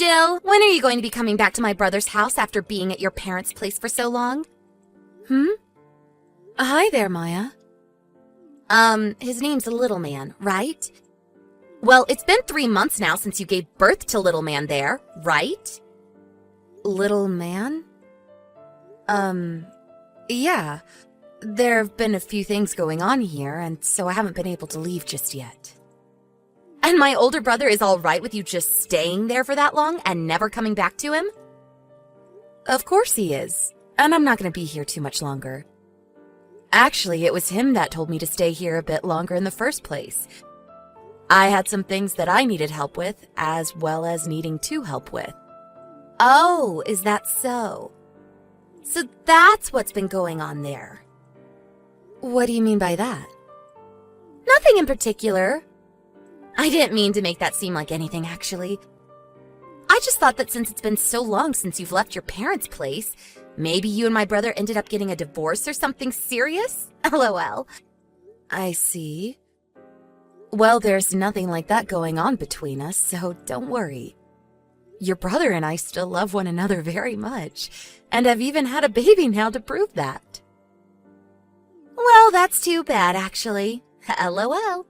Jill, when are you going to be coming back to my brother's house after being at your parents' place for so long? Hi there, Maya. His name's Little Man, right? Well, it's been 3 months now since you gave birth to Little Man there, right? Little Man? Yeah. There have been a few things going on here, and so I haven't been able to leave just yet. And my older brother is all right with you just staying there for that long and never coming back to him? Of course he is, and I'm not going to be here too much longer. Actually, it was him that told me to stay here a bit longer in the first place. I had some things that I needed help with, as well as needing to help with. Oh, is that so? So that's what's been going on there. What do you mean by that? Nothing in particular. I didn't mean to make that seem like anything, actually. I just thought that since it's been so long since you've left your parents' place, maybe you and my brother ended up getting a divorce or something serious? LOL. I see. Well, there's nothing like that going on between us, so don't worry. Your brother and I still love one another very much, and have even had a baby now to prove that. Well, that's too bad, actually. LOL.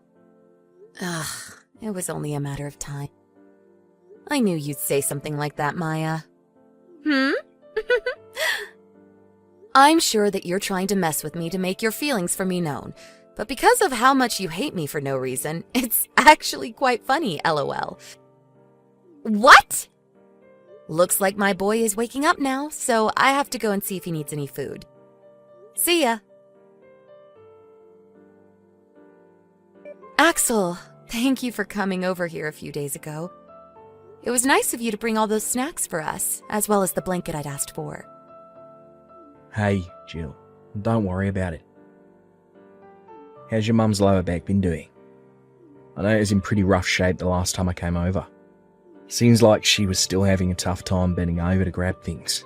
Ugh, it was only a matter of time. I knew you'd say something like that, Maya. I'm sure that you're trying to mess with me to make your feelings for me known, but because of how much you hate me for no reason, it's actually quite funny, LOL. What? Looks like my boy is waking up now, so I have to go and see if he needs any food. See ya. Axel, thank you for coming over here a few days ago. It was nice of you to bring all those snacks for us, as well as the blanket I'd asked for. Hey, Jill, don't worry about it. How's your mum's lower back been doing? I know it was in pretty rough shape the last time I came over. Seems like she was still having a tough time bending over to grab things.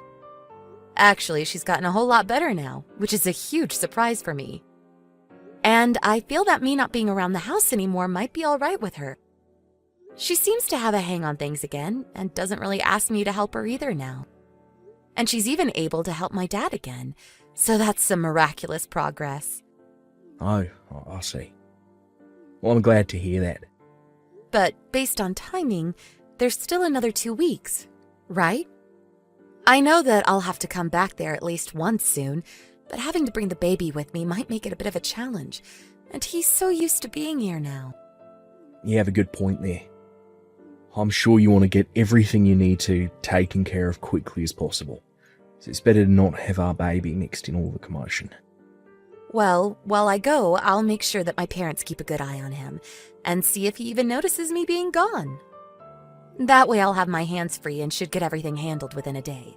Actually, she's gotten a whole lot better now, which is a huge surprise for me. And I feel that me not being around the house anymore might be all right with her. She seems to have a hang on things again, and doesn't really ask me to help her either now. And she's even able to help my dad again, so that's some miraculous progress. Oh, I see. Well, I'm glad to hear that. But based on timing, there's still another 2 weeks, right? I know that I'll have to come back there at least once soon, but having to bring the baby with me might make it a bit of a challenge, and he's so used to being here now. You have a good point there. I'm sure you want to get everything you need to taken care of quickly as possible, so it's better to not have our baby mixed in all the commotion. Well, while I go, I'll make sure that my parents keep a good eye on him, and see if he even notices me being gone. That way I'll have my hands free and should get everything handled within a day.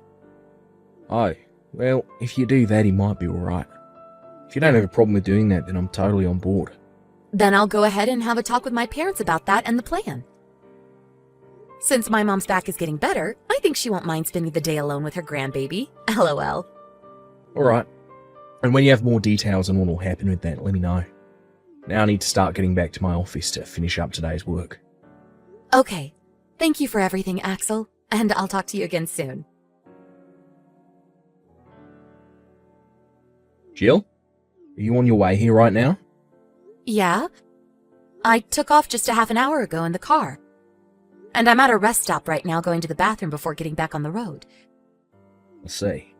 Oh, well, if you do that, he might be alright. If you don't have a problem with doing that, then I'm totally on board. Then I'll go ahead and have a talk with my parents about that and the plan. Since my mom's back is getting better, I think she won't mind spending the day alone with her grandbaby. LOL. Alright. And when you have more details on what will happen with that, let me know. Now I need to start getting back to my office to finish up today's work. Okay. Thank you for everything, Axel, and I'll talk to you again soon. Jill? Are you on your way here right now? Yeah? I took off just a half an hour ago in the car. And I'm at a rest stop right now going to the bathroom before getting back on the road. I see.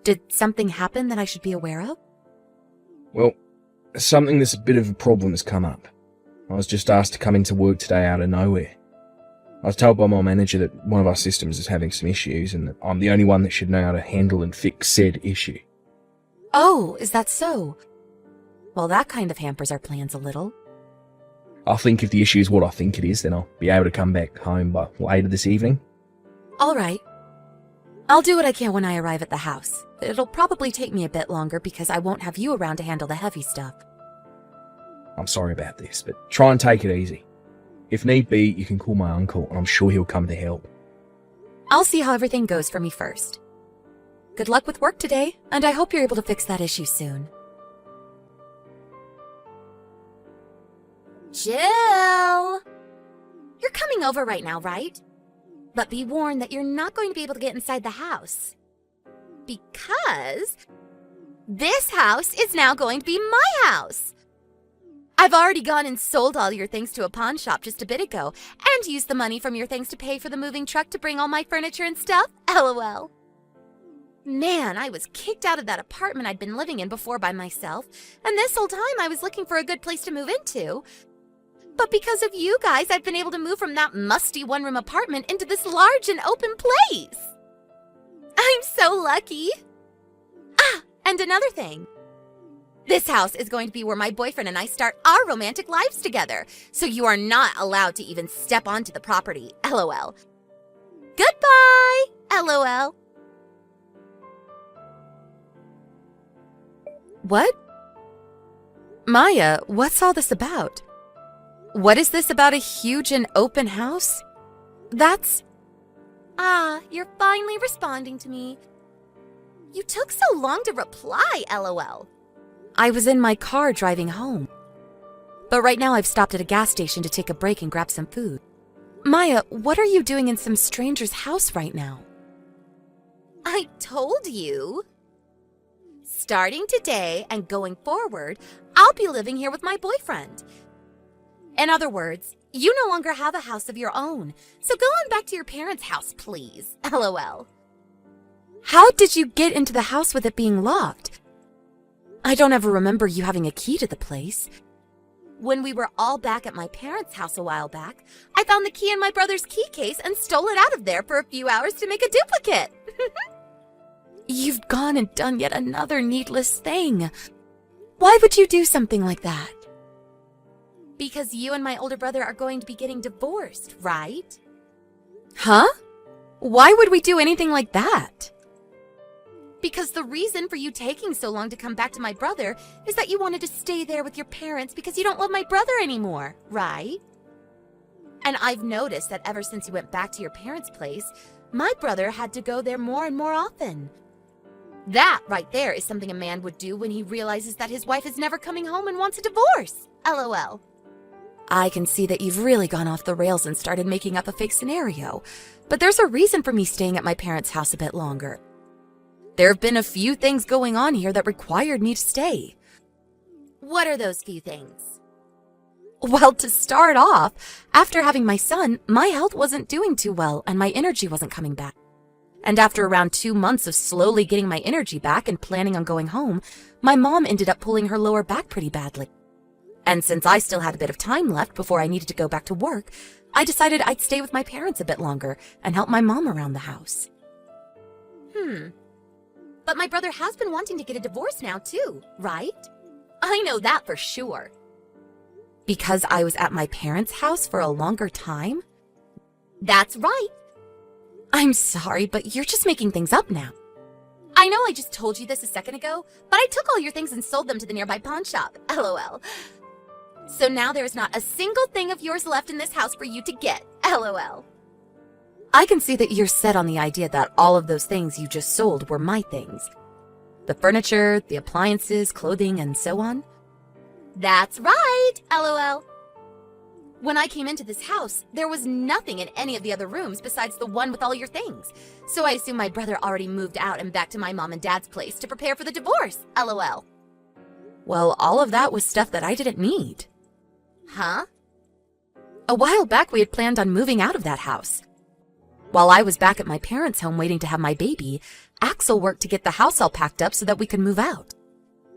Did something happen that I should be aware of? Well, something that's a bit of a problem has come up. I was just asked to come into work today out of nowhere. I was told by my manager that one of our systems is having some issues and that I'm the only one that should know how to handle and fix said issue. Oh, is that so? Well, that kind of hampers our plans a little. I think if the issue is what I think it is, then I'll be able to come back home by later this evening. All right. I'll do what I can when I arrive at the house. It'll probably take me a bit longer because I won't have you around to handle the heavy stuff. I'm sorry about this, but try and take it easy. If need be, you can call my uncle, and I'm sure he'll come to help. I'll see how everything goes for me first. Good luck with work today, and I hope you're able to fix that issue soon. Jill! You're coming over right now, right? But be warned that you're not going to be able to get inside the house. Because this house is now going to be my house. I've already gone and sold all your things to a pawn shop just a bit ago and used the money from your things to pay for the moving truck to bring all my furniture and stuff. LOL. Man, I was kicked out of that apartment I'd been living in before by myself, and this whole time I was looking for a good place to move into. But because of you guys, I've been able to move from that musty one-room apartment into this large and open place. I'm so lucky. Ah, and another thing. This house is going to be where my boyfriend and I start our romantic lives together, so you are not allowed to even step onto the property. LOL. Goodbye. LOL. What? Maya, what's all this about? What is this about a huge and open house? That's... Ah, you're finally responding to me. You took so long to reply, LOL. I was in my car driving home. But right now I've stopped at a gas station to take a break and grab some food. Maya, what are you doing in some stranger's house right now? I told you. Starting today and going forward, I'll be living here with my boyfriend. In other words, you no longer have a house of your own, so go on back to your parents' house, please. LOL. How did you get into the house with it being locked? I don't ever remember you having a key to the place. When we were all back at my parents' house a while back, I found the key in my brother's key case and stole it out of there for a few hours to make a duplicate. You've gone and done yet another needless thing. Why would you do something like that? Because you and my older brother are going to be getting divorced, right? Huh? Why would we do anything like that? Because the reason for you taking so long to come back to my brother is that you wanted to stay there with your parents because you don't love my brother anymore, right? And I've noticed that ever since you went back to your parents' place, my brother had to go there more and more often. That right there is something a man would do when he realizes that his wife is never coming home and wants a divorce. LOL. I can see that you've really gone off the rails and started making up a fake scenario, but there's a reason for me staying at my parents' house a bit longer. There have been a few things going on here that required me to stay. What are those few things? Well, to start off, after having my son, my health wasn't doing too well and my energy wasn't coming back. And after around 2 months of slowly getting my energy back and planning on going home, my mom ended up pulling her lower back pretty badly. And since I still had a bit of time left before I needed to go back to work, I decided I'd stay with my parents a bit longer and help my mom around the house. But my brother has been wanting to get a divorce now too, right? I know that for sure. Because I was at my parents' house for a longer time? That's right. I'm sorry, but you're just making things up now. I know I just told you this a second ago, but I took all your things and sold them to the nearby pawn shop. LOL. So now there's not a single thing of yours left in this house for you to get. LOL. I can see that you're set on the idea that all of those things you just sold were my things. The furniture, the appliances, clothing, and so on. That's right, LOL. When I came into this house, there was nothing in any of the other rooms besides the one with all your things. So I assume my brother already moved out and back to my mom and dad's place to prepare for the divorce, LOL. Well, all of that was stuff that I didn't need. Huh? A while back we had planned on moving out of that house. While I was back at my parents' home waiting to have my baby, Axel worked to get the house all packed up so that we could move out.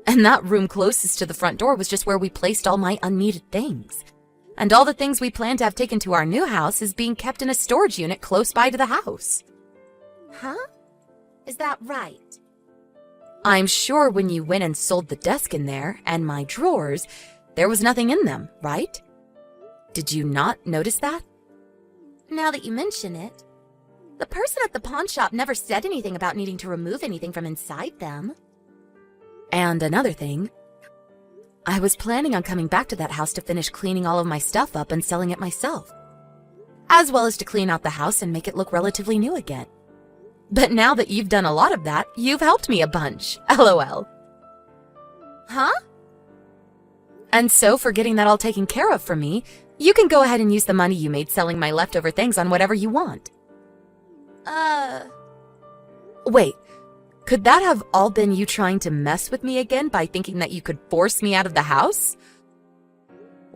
And that room closest to the front door was just where we placed all my unneeded things. And all the things we planned to have taken to our new house is being kept in a storage unit close by to the house. Huh? Is that right? I'm sure when you went and sold the desk in there and my drawers, there was nothing in them, right? Did you not notice that? Now that you mention it, the person at the pawn shop never said anything about needing to remove anything from inside them. And another thing, I was planning on coming back to that house to finish cleaning all of my stuff up and selling it myself, as well as to clean out the house and make it look relatively new again. But now that you've done a lot of that, you've helped me a bunch, LOL. Huh? And so for getting that all taken care of for me, you can go ahead and use the money you made selling my leftover things on whatever you want. Wait, could that have all been you trying to mess with me again by thinking that you could force me out of the house?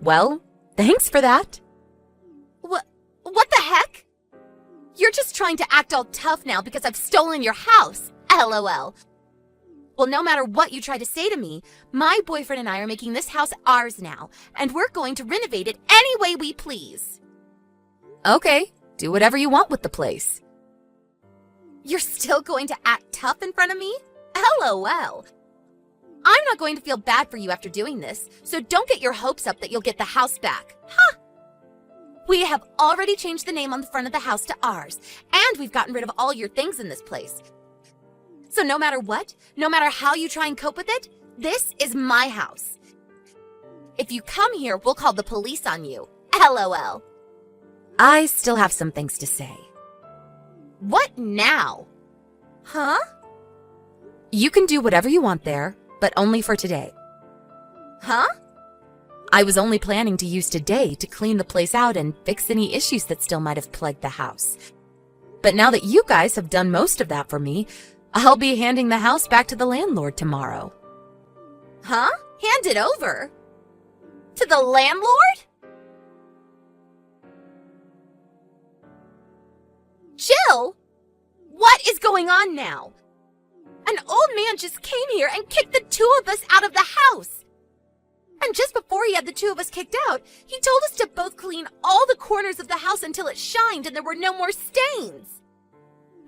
Well, thanks for that. What the heck? You're just trying to act all tough now because I've stolen your house. LOL. Well, no matter what you try to say to me, my boyfriend and I are making this house ours now, and we're going to renovate it any way we please. Okay, do whatever you want with the place. You're still going to act tough in front of me? LOL. I'm not going to feel bad for you after doing this, so don't get your hopes up that you'll get the house back. Huh? We have already changed the name on the front of the house to ours, and we've gotten rid of all your things in this place. So no matter what, no matter how you try and cope with it, this is my house. If you come here, we'll call the police on you. LOL. I still have some things to say. What now? Huh? You can do whatever you want there, but only for today. Huh? I was only planning to use today to clean the place out and fix any issues that still might have plagued the house. But now that you guys have done most of that for me, I'll be handing the house back to the landlord tomorrow. Huh? Hand it over? To the landlord? Jill? What is going on now? An old man just came here and kicked the two of us out of the house. And just before he had the two of us kicked out, he told us to both clean all the corners of the house until it shined and there were no more stains.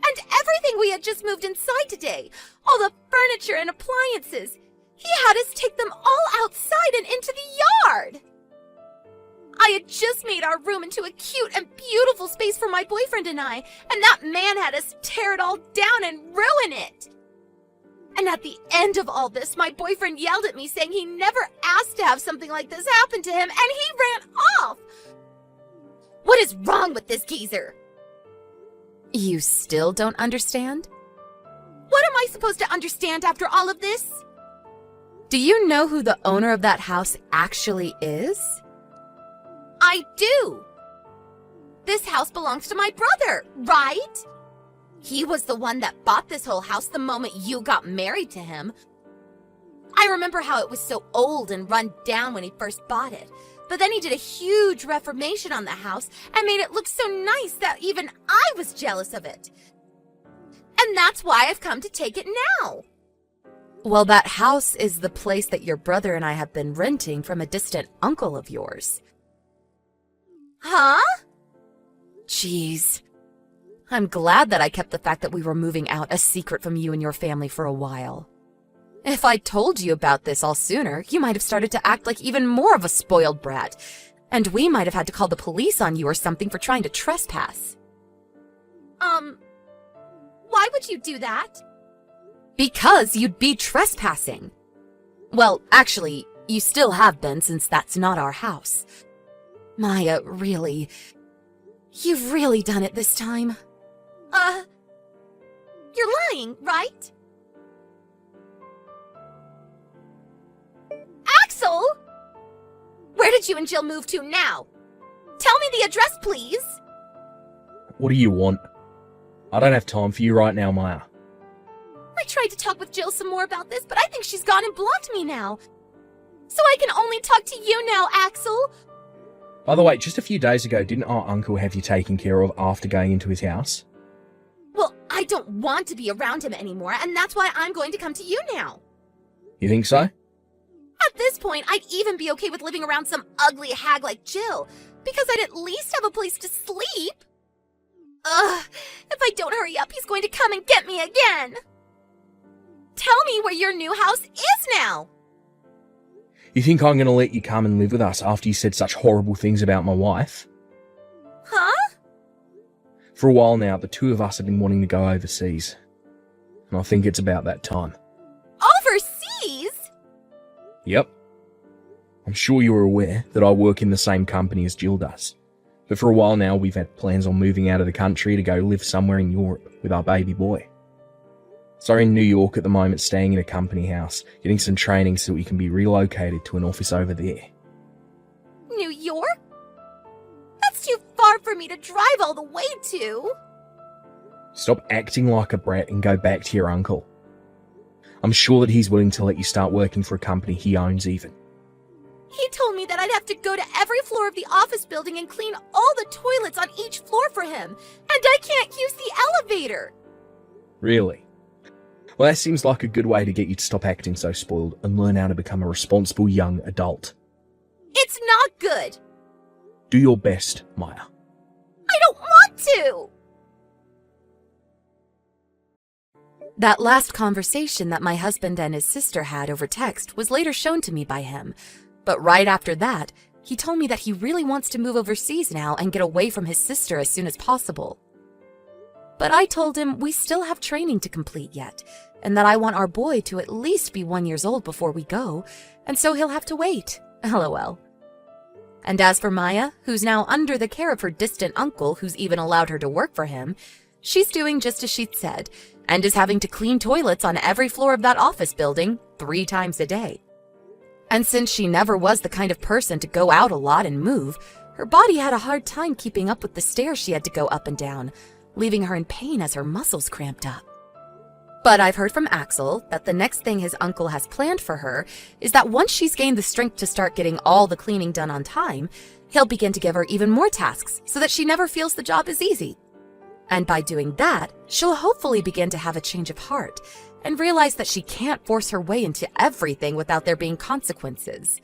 And everything we had just moved inside today, all the furniture and appliances, he had us take them all outside and into the yard. I had just made our room into a cute and beautiful space for my boyfriend and I, and that man had us tear it all down and ruin it. And at the end of all this, my boyfriend yelled at me saying he never asked to have something like this happen to him, and he ran off. What is wrong with this geezer? You still don't understand? What am I supposed to understand after all of this? Do you know who the owner of that house actually is? I do. This house belongs to my brother, right? He was the one that bought this whole house the moment you got married to him. I remember how it was so old and run down when he first bought it. But then he did a huge reformation on the house and made it look so nice that even I was jealous of it. And that's why I've come to take it now. Well, that house is the place that your brother and I have been renting from a distant uncle of yours. Huh? Jeez. I'm glad that I kept the fact that we were moving out a secret from you and your family for a while. If I told you about this all sooner, you might have started to act like even more of a spoiled brat, and we might have had to call the police on you or something for trying to trespass. Why would you do that? Because you'd be trespassing. Well, actually, you still have been since that's not our house. Maya, really, you've really done it this time. You're lying, right? Axel! Where did you and Jill move to now? Tell me the address, please. What do you want? I don't have time for you right now, Maya. I tried to talk with Jill some more about this, but I think she's gone and blocked me now. So I can only talk to you now, Axel. By the way, just a few days ago, didn't our uncle have you taken care of after going into his house? Well, I don't want to be around him anymore, and that's why I'm going to come to you now. You think so? At this point, I'd even be okay with living around some ugly hag like Jill, because I'd at least have a place to sleep. Ugh, if I don't hurry up, he's going to come and get me again. Tell me where your new house is now. You think I'm going to let you come and live with us after you said such horrible things about my wife? Huh? For a while now, the two of us have been wanting to go overseas. And I think it's about that time. Overseas? Yep. I'm sure you're aware that I work in the same company as Jill does. But for a while now, we've had plans on moving out of the country to go live somewhere in Europe with our baby boy. So we're in New York at the moment, staying in a company house, getting some training so we can be relocated to an office over there. New York? That's too far for me to drive all the way to. Stop acting like a brat and go back to your uncle. I'm sure that he's willing to let you start working for a company he owns even. He told me that I'd have to go to every floor of the office building and clean all the toilets on each floor for him, and I can't use the elevator. Really? Well, that seems like a good way to get you to stop acting so spoiled and learn how to become a responsible young adult. It's not good. Do your best, Maya. I don't want to. That last conversation that my husband and his sister had over text was later shown to me by him. But right after that, he told me that he really wants to move overseas now and get away from his sister as soon as possible. But I told him we still have training to complete yet, and that I want our boy to at least be 1 year old before we go, and so he'll have to wait. LOL. And as for Maya, who's now under the care of her distant uncle who's even allowed her to work for him, she's doing just as she'd said, and is having to clean toilets on every floor of that office building 3 times a day. And since she never was the kind of person to go out a lot and move, her body had a hard time keeping up with the stairs she had to go up and down, leaving her in pain as her muscles cramped up. But I've heard from Axel that the next thing his uncle has planned for her is that once she's gained the strength to start getting all the cleaning done on time, he'll begin to give her even more tasks so that she never feels the job is easy. And by doing that, she'll hopefully begin to have a change of heart and realize that she can't force her way into everything without there being consequences.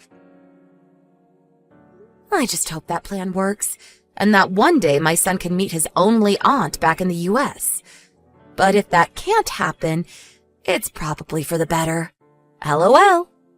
I just hope that plan works, and that one day my son can meet his only aunt back in the US. But if that can't happen, it's probably for the better. LOL.